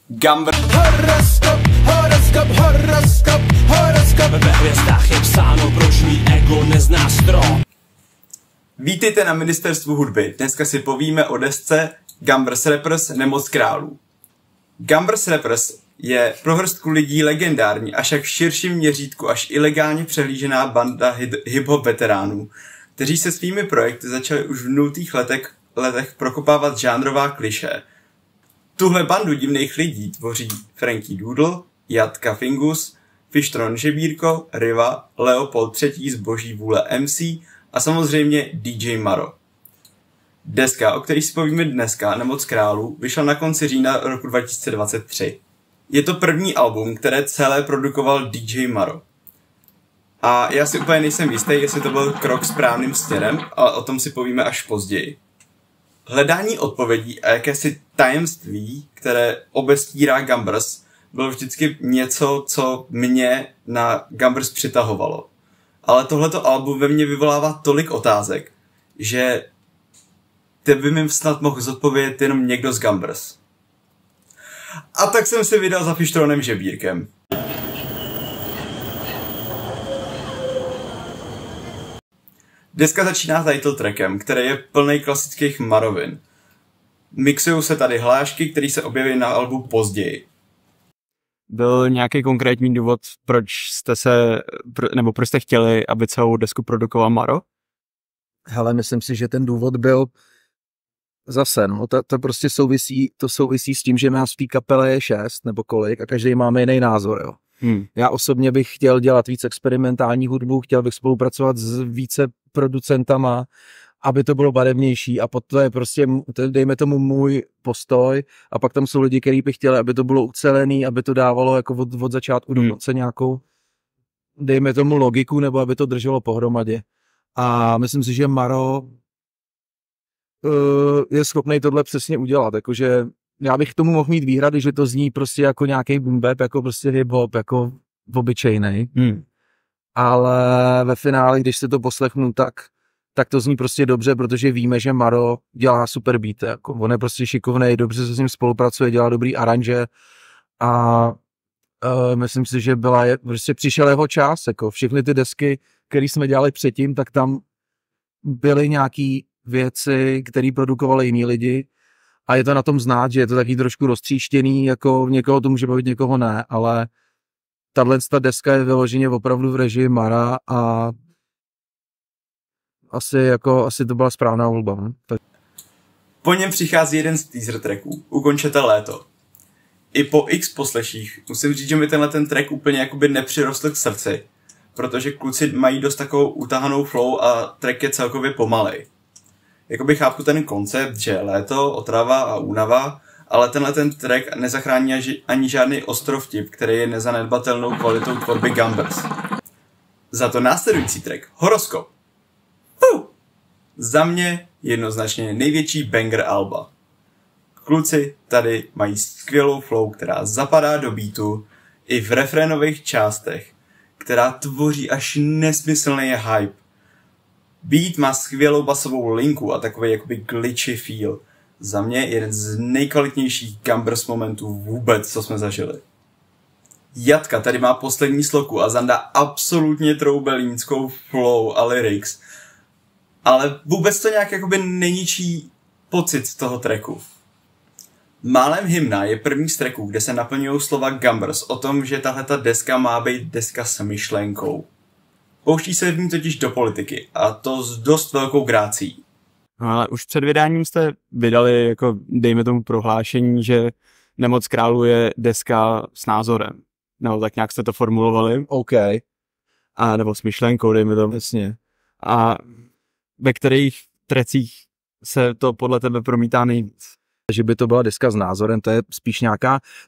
Gambr. Horoskop. Ve hvězdách je psáno, proč mý ego nezná strop. Vítejte na Ministerstvu hudby. Dneska si povíme o desce Gambrs Rappers Nemoc králů. Gambrs Rappers je pro hrstku lidí legendární, avšak v širším měřítku až ilegálně přehlížená banda hip-hop veteránů, kteří se svými projekty začali už v 0. letech prokopávat žánrová klišé. Tuhle bandu divných lidí tvoří Frankie Doodle, Jatka Fingus, Fishtron Žebírko, Riva, Leopold III. Z boží vůle MC a samozřejmě DJ Maro. Deska, o které si povíme dneska, Nemoc králů, vyšla na konci října roku 2023. Je to první album, které celé produkoval DJ Maro. A já si úplně nejsem jistý, jestli to byl krok správným směrem, ale o tom si povíme až později. Hledání odpovědí a jakési tajemství, které obestírá Gambrs, bylo vždycky něco, co mě na Gambrs přitahovalo. Ale tohleto album ve mně vyvolává tolik otázek, že by mi snad mohl zodpovědět jenom někdo z Gambrs. A tak jsem se vydal za Fishtronem Žebírkem. Deska začíná title trackem, který je plný klasických Marovin. Mixují se tady hlášky, které se objeví na albu později. Byl nějaký konkrétní důvod, proč jste chtěli, aby celou desku produkoval Maro? Hele, myslím si, že ten důvod byl zase, no, to prostě souvisí s tím, že nás v té kapele je 6 nebo kolik a každý máme jiný názor, jo. Já osobně bych chtěl dělat víc experimentální hudbu, chtěl bych spolupracovat s více producentama, aby to bylo barevnější a potom je prostě, dejme tomu můj postoj a pak tam jsou lidi, kteří by chtěli, aby to bylo ucelený, aby to dávalo jako od začátku do konce nějakou, dejme tomu logiku, nebo aby to drželo pohromadě. A myslím si, že Maro je schopný tohle přesně udělat, jakože já bych k tomu mohl mít výhrady, že to zní prostě jako nějaký boom bap, jako prostě hip-hop, jako obyčejnej. Ale ve finále, když se to poslechnu, tak to zní prostě dobře, protože víme, že Maro dělá super beat, jako on je prostě šikovnej, dobře se s ním spolupracuje, dělá dobrý aranže a myslím si, že prostě přišel jeho čas, jako všechny ty desky, které jsme dělali předtím, tak tam byly nějaký věci, které produkovali jiní lidi a je to na tom znát, že je to taky trošku roztříštěný, jako někoho to může bavit, někoho ne, ale ta deska je vyloženě opravdu v režii Mara a asi to byla správná volba. Ne? Tak. Po něm přichází jeden z teaser tracků, Ukončete léto. I po x posleších musím říct, že mi ten track úplně jakoby nepřirostl k srdci, protože kluci mají dost takovou utahanou flow a track je celkově pomalej. Jakoby chápu ten koncept, že léto, otrava a únava, ale ten track nezachrání ani žádný ostrovtip, který je nezanedbatelnou kvalitou tvorby Gambrs. Za to následující track, Horoskop. Za mě jednoznačně největší banger alba. Kluci tady mají skvělou flow, která zapadá do beatu i v refrénových částech, která tvoří až nesmyslný hype. Beat má skvělou basovou linku a takový jakoby glitchy feel. Za mě jeden z nejkvalitnějších Gambrs momentů vůbec, co jsme zažili. Jatka tady má poslední sloku a zandá absolutně troubelínskou flow a lyrics, ale vůbec to nějak jakoby neničí pocit z toho tracku. Málem hymna je první z tracků, kde se naplňují slova Gambrs o tom, že tahleta deska má být deska s myšlenkou. Pouští se v ní totiž do politiky a to s dost velkou grácí. No, ale už před vydáním jste vydali, jako dejme tomu prohlášení, že Nemoc králů je deska s názorem. Nebo tak nějak jste to formulovali. OK. A nebo s myšlenkou, dejme tomu. Jasně. A ve kterých trecích se to podle tebe promítá nejvíc? Že by to byla deska s názorem, to je spíš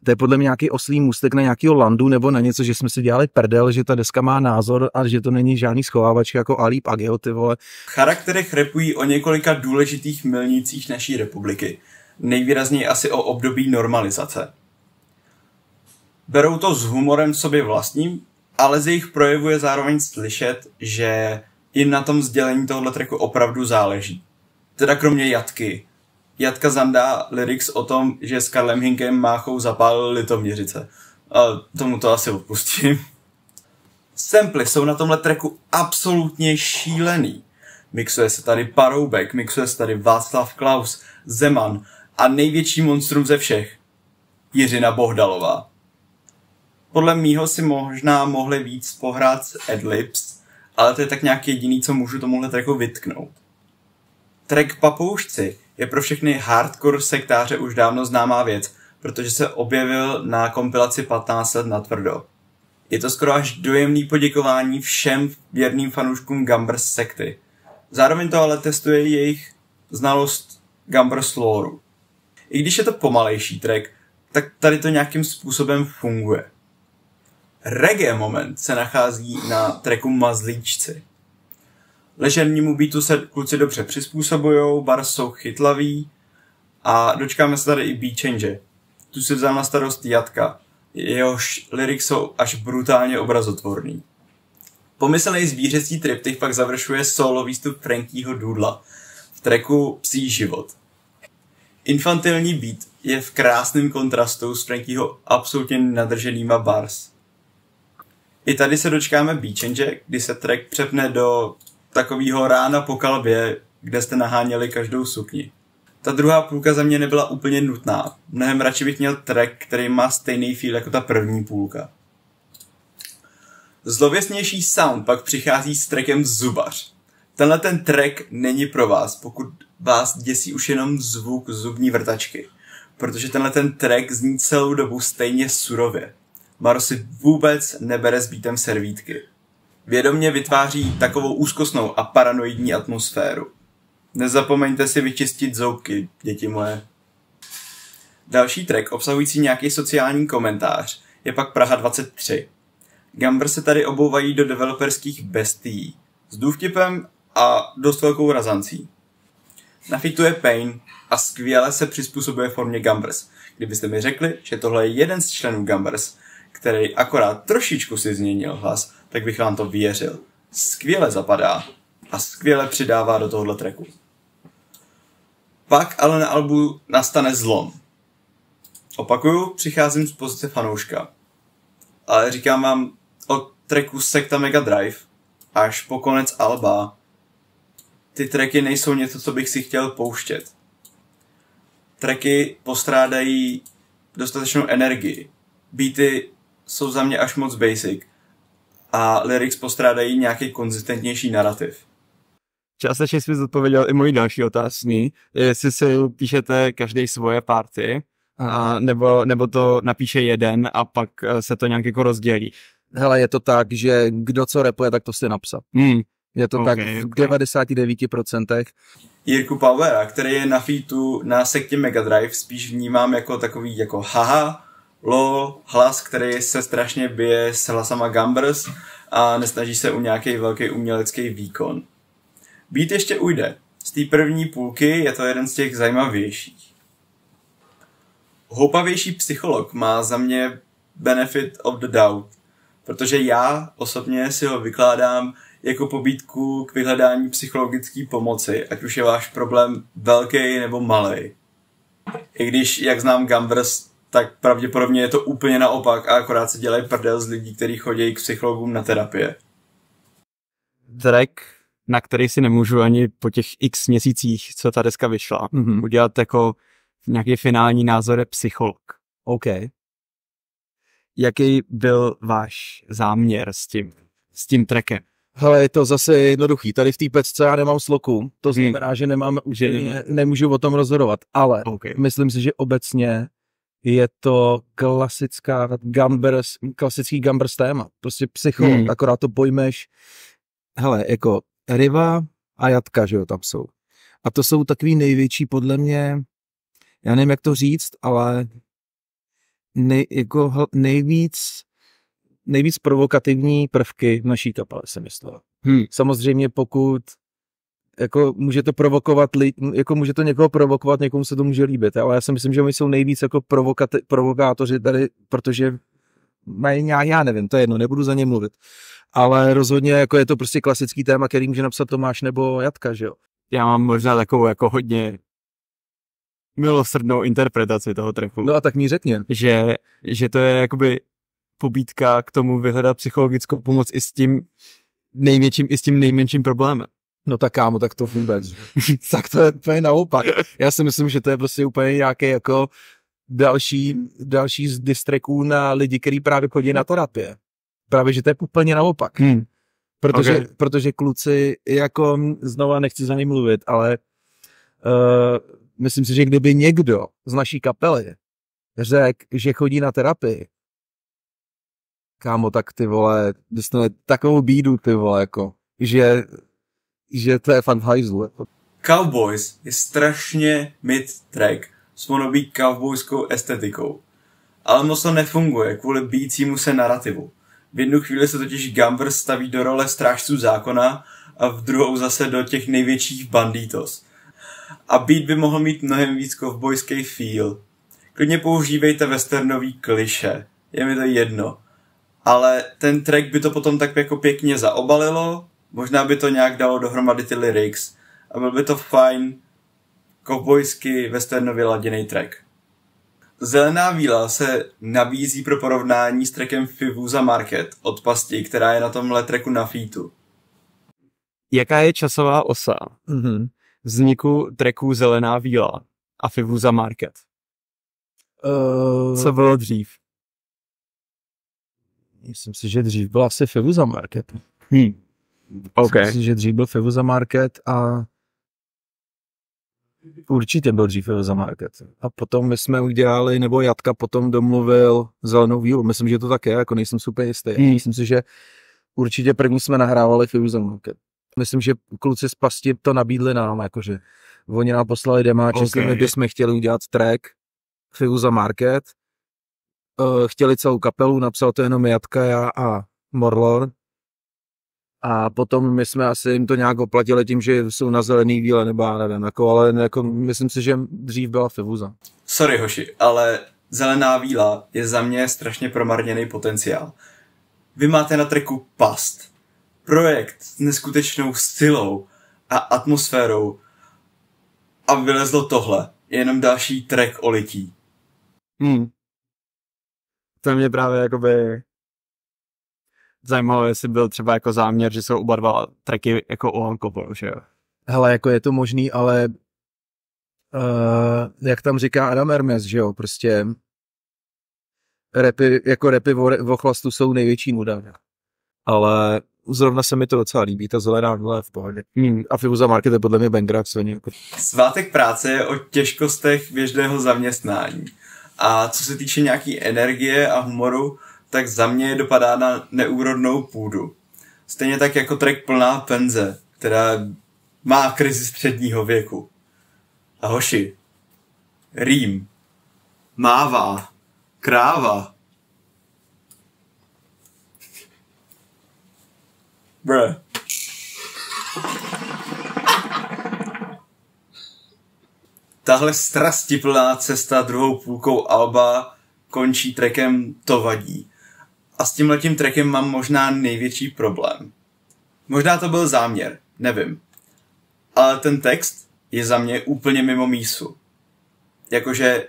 to je podle mě nějaký oslý můstek na nějakýho landu nebo na něco, že jsme si dělali prdel, že ta deska má názor a že to není žádný schovávačka jako Alíp Agil, ty vole. V charakterech rapují o několika důležitých milnících naší republiky. Nejvýrazněji asi o období normalizace. Berou to s humorem sobě vlastním, ale z jejich projevu je zároveň slyšet, že jim na tom sdělení tohoto tracku opravdu záleží. Teda kromě Jatky. Jatka Zanda lyrics o tom, že s Karlem Hinkem Máchou zapálil Litoměřice. A tomu to asi odpustím. Samply jsou na tomhle tracku absolutně šílený. Mixuje se tady Paroubek, mixuje se tady Václav Klaus, Zeman a největší monstrum ze všech, Jiřina Bohdalová. Podle mýho si možná mohli víc pohrát s adlibs, ale to je tak nějak jediný, co můžu tomuhle tracku vytknout. Track Papoušci je pro všechny hardcore sektáře už dávno známá věc, protože se objevil na kompilaci 15 let natvrdo. Je to skoro až dojemný poděkování všem věrným fanouškům Gambrs sekty. Zároveň to ale testuje jejich znalost Gambrs loreu. I když je to pomalejší track, tak tady to nějakým způsobem funguje. Reggae moment se nachází na tracku Mazlíčci. Ležernímu beatu se kluci dobře přizpůsobujou, bars jsou chytlavý a dočkáme se tady i beat change. Tu si vzal na starost Jatka, jehož lyrics jsou až brutálně obrazotvorný. Pomyslný zvířecí triptych pak završuje solo výstup Frankieho Doodla v tracku Psí život. Infantilní beat je v krásném kontrastu s Frankieho absolutně nadrženýma bars. I tady se dočkáme beat change, kdy se track přepne do takového rána po kalbě, kde jste naháněli každou sukni. Ta druhá půlka za mě nebyla úplně nutná. Mnohem radši bych měl track, který má stejný feel jako ta první půlka. Zlověstnější sound pak přichází s trackem Zubař. Tenhle ten track není pro vás, pokud vás děsí už jenom zvuk zubní vrtačky. Protože tenhle ten track zní celou dobu stejně surově. Maro si vůbec nebere s beatem servítky. Vědomě vytváří takovou úzkostnou a paranoidní atmosféru. Nezapomeňte si vyčistit zoubky, děti moje. Další track, obsahující nějaký sociální komentář, je pak Praha 23. Gambrs se tady obouvají do developerských bestií, s důvtipem a dost velkou razancí. Nafituje Pain a skvěle se přizpůsobuje formě Gambrs. Kdybyste mi řekli, že tohle je jeden z členů Gambrs, který akorát trošičku si změnil hlas, tak bych vám to věřil. Skvěle zapadá a skvěle přidává do tohohle tracku. Pak ale na albu nastane zlom. Opakuju, přicházím z pozice fanouška. Ale říkám vám, od tracku Sekta Mega Drive až po konec alba ty tracky nejsou něco, co bych si chtěl pouštět. Tracky postrádají dostatečnou energii. Beaty jsou za mě až moc basic a lyrics postrádají nějaký konzistentnější narrativ. Částečně jsi zodpověděl i moji další otázky, jestli si píšete každý svoje party, a nebo to napíše jeden a pak se to nějak jako rozdělí. Hele, je to tak, že kdo co rapuje, tak to si napsal. Je to tak v 99%. Jirku Powera, který je na featu na Sektě Mega Drive, spíš vnímám jako takový jako haha, lol, hlas, který se strašně bije s hlasama Gambrs a nesnaží se o nějaký velký umělecký výkon. Beat ještě ujde. Z té první půlky je to jeden z těch zajímavějších. Houpavější psycholog má za mě benefit of the doubt, protože já osobně si ho vykládám jako pobídku k vyhledání psychologické pomoci, ať už je váš problém velký nebo malej. I když, jak znám Gambrs, tak pravděpodobně je to úplně naopak a akorát se dělají prdel z lidí, kteří chodí k psychologům na terapie. Track, na který si nemůžu ani po těch x měsících, co ta deska vyšla, udělat jako nějaký finální názor, je Psycholog. OK. Jaký byl váš záměr s tím trackem? Hele, je to zase jednoduchý. Tady v té pecce já nemám sloku, to znamená, že nemám nemůžu o tom rozhodovat, ale myslím si, že obecně je to klasický Gambrs téma. Prostě Psycholog, akorát to pojmeš. Hele, jako Riva a Jatka, že jo, tam jsou. A to jsou takový největší, podle mě, já nevím, jak to říct, ale nejvíc provokativní prvky v naší kapele, jsem myslel. Samozřejmě pokud jako může to provokovat jako může to někoho provokovat, někomu se to může líbit, ale já si myslím, že my jsou nejvíc jako provokátoři tady, protože mají nějak, já nevím, to je jedno, nebudu za ně mluvit. Ale rozhodně jako je to prostě klasický téma, který může napsat Tomáš nebo Jatka, že jo. Já mám možná takovou jako hodně milosrdnou interpretaci toho tracku. No a tak mi řekně. Že to je jakoby pobídka k tomu vyhledat psychologickou pomoc i s tím nejmenším problémem. No tak kámo, tak to vůbec. Tak to je úplně naopak. Já si myslím, že to je prostě úplně nějaký jako další z distracků na lidi, kteří právě chodí na terapie. Právě, že to je úplně naopak. Protože kluci, jako znova nechci za ním mluvit, ale myslím si, že kdyby někdo z naší kapely řekl, že chodí na terapii, kámo, tak ty vole, dostane takovou bídu, ty vole, jako, že to je fan hajzlu. Cowboys je strašně mid track s wannabe cowboyskou estetikou. Ale moc to nefunguje kvůli bíjícímu se narrativu. V jednu chvíli se totiž Gambr staví do role strážců zákona a v druhou zase do těch největších banditos. A beat by mohl mít mnohem víc kovbojský feel. Klidně používejte westernový kliše, je mi to jedno. Ale ten track by to potom tak jako pěkně zaobalilo, možná by to nějak dalo dohromady ty lyrics a byl by to fajn kovbojsky westernově laděný track. Zelená víla se nabízí pro porovnání s trackem Fivuza Market od Pasti, která je na tomhle tracku na featu. Jaká je časová osa vzniku tracků Zelená víla a Fivuza Market? Co bylo dřív? Myslím si, že dřív byla asi Fivuza Market. Okay. Myslím si, že dřív byl Fivuza Market a určitě byl dřív Fivuza Market. A potom my jsme udělali, nebo Jatka potom domluvil Zelenou vílu. Myslím, že to tak je, jako nejsem super jistý. Myslím si, že určitě první jsme nahrávali Fivuza Market. Myslím, že kluci z Pasti to nabídli nám, jakože oni nám poslali demáč, jestli my bychom chtěli udělat track Fivuza Market. Chtěli celou kapelu, napsal to jenom Jatka, já a Morlor. A potom my jsme asi jim to nějak oplatili tím, že jsou na Zelený víle, nebo já nevím, jako, ale jako, myslím si, že dřív byla Fivuza. Sorry hoši, ale Zelená víla je za mě strašně promarněný potenciál. Vy máte na tracku Past. Projekt s neskutečnou stylou a atmosférou a vylezlo tohle. Jenom další track o lití. To mě právě jakoby zajímalo, jestli byl třeba jako záměr, že jsou oba dva tracky jako o alkoholu, že jo? Hele, jako je to možný, ale jak tam říká Adam Hermes, že jo, prostě rapy o chlastu jsou největší nuda. Ale zrovna se mi to docela líbí, ta Zelená víla je v pohodě. A Fivuza Market je podle mě banger, Svátek práce je o těžkostech běžného zaměstnání. A co se týče nějaký energie a humoru, tak za mě dopadá na neúrodnou půdu. Stejně tak jako track Plná penze, která má krizi středního věku. A hoši, rým, mává, kráva. Bruh. Tahle strastiplná cesta druhou půlkou alba končí trackem To vadí. A s tímhletím trackem mám možná největší problém. Možná to byl záměr, nevím. Ale ten text je za mě úplně mimo mísu. Jakože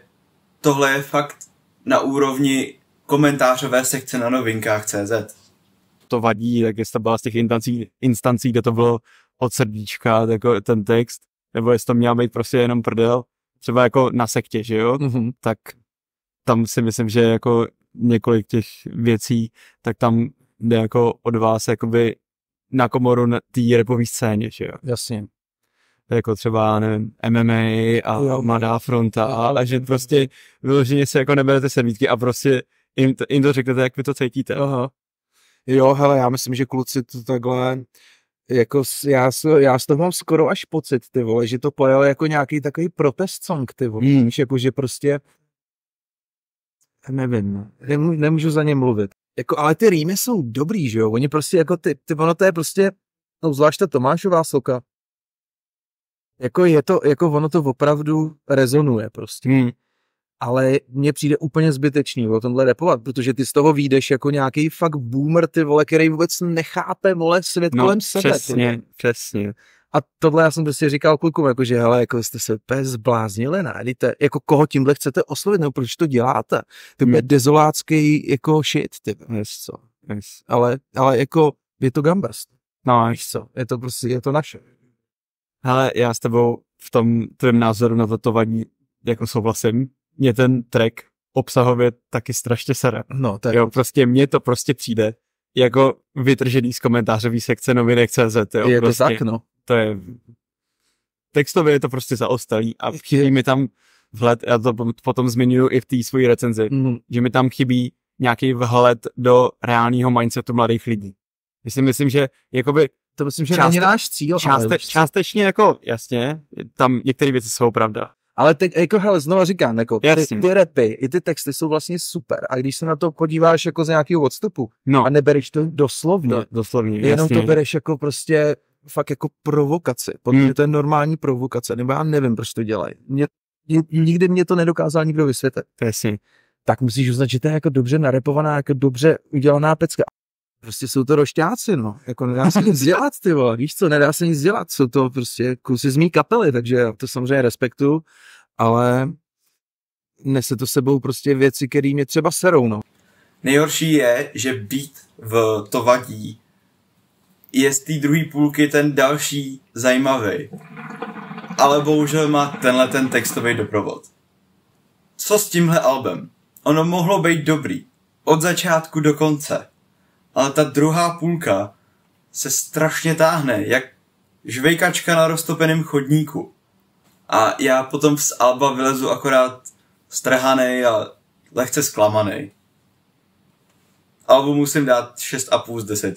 tohle je fakt na úrovni komentářové sekce na novinkách.cz. To vadí, tak jestli to byla z těch instancí, kde to bylo od srdíčka, jako ten text, nebo jestli to měl být prostě jenom prdel, třeba jako na sektě, že jo, tak tam si myslím, že jako několik těch věcí, tak tam jde jako od vás jakoby na komoru na té rapové scéně, že jo. Jasně. Jako třeba, nevím, MMA a Mladá fronta, ale že prostě vyloženě se jako neberete servítky a prostě jim to řeknete, jak vy to cítíte. Aha. Jo, hele, já myslím, že kluci to takhle, jako já z toho mám skoro až pocit, ty vole, že to pojel jako nějaký takový protest song, ty vole, jako že prostě, nevím, nemůžu za ně mluvit. Jako, ale ty rýmy jsou dobrý, že jo, oni prostě jako ono to je prostě, no zvlášť ta Tomášová soka, jako je to, jako ono to opravdu rezonuje prostě. Ale mně přijde úplně zbytečný o tomhle rapovat, protože ty z toho vyjdeš jako nějaký fakt boomer, ty vole, který vůbec nechápe, vole, svět kolem sebe. Přesně. A tohle já jsem prostě říkal klukům, jako, že hele, jako jste se úplně zbláznili, ne? Dejte, jako koho tímhle chcete oslovit, nebo proč to děláte? To je dezolácký jako shit, ty. Co? Ale jako je to Gambers. No, víš co? Je to prostě, je to naše. Hele, já s tebou v tom tvém názoru na to vadí, jako souhlasím. Mě ten track obsahově taky strašně sere. No, tak. Jo, prostě mně to prostě přijde jako vytržený z komentářový sekce novinek.cz. Je prostě, to tak, no. To je... Textově je to prostě zaostalý a chybí mi tam vhled, já to potom zmiňuji i v té svojí recenzi, že mi tam chybí nějaký vhled do reálného mindsetu mladých lidí. Myslím, že jakoby to myslím, že není náš cíl. Částečně jako, jasně, tam některé věci jsou pravda. Ale teď, jako hele, znova říkám, jako ty rapy, i ty texty jsou vlastně super. A když se na to podíváš jako z nějakého odstupu a nebereš to doslovně, jenom to bereš jako prostě fakt jako provokaci, protože to je normální provokace, nebo já nevím, proč to dělají. Nikdy mě to nedokázal nikdo vysvětlit. Jasně. Tak musíš uznat, že to je jako dobře narepovaná, jako dobře udělaná pecka. Prostě jsou to rošťáci, no. Jako nedá se nic dělat, ty vole. Víš co, nedá se nic dělat. Jsou to prostě kusy z mý kapely, takže já to samozřejmě respektuju, ale nese to sebou prostě věci, které mě třeba serou, no. Nejhorší je, že beat v To vadí je z té druhé půlky ten další zajímavý. Ale bohužel má tenhle ten textový doprovod. Co s tímhle albem? Ono mohlo být dobrý. Od začátku do konce. Ale ta druhá půlka se strašně táhne, jak žvejkačka na roztopeném chodníku. A já potom z alba vylezu akorát strhanej a lehce zklamanej. Albu musím dát 6,5 z 10.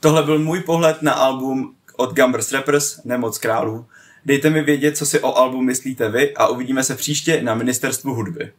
Tohle byl můj pohled na album od Gambers Rappers, Nemoc králů. Dejte mi vědět, co si o albu myslíte vy a uvidíme se příště na Ministerstvu hudby.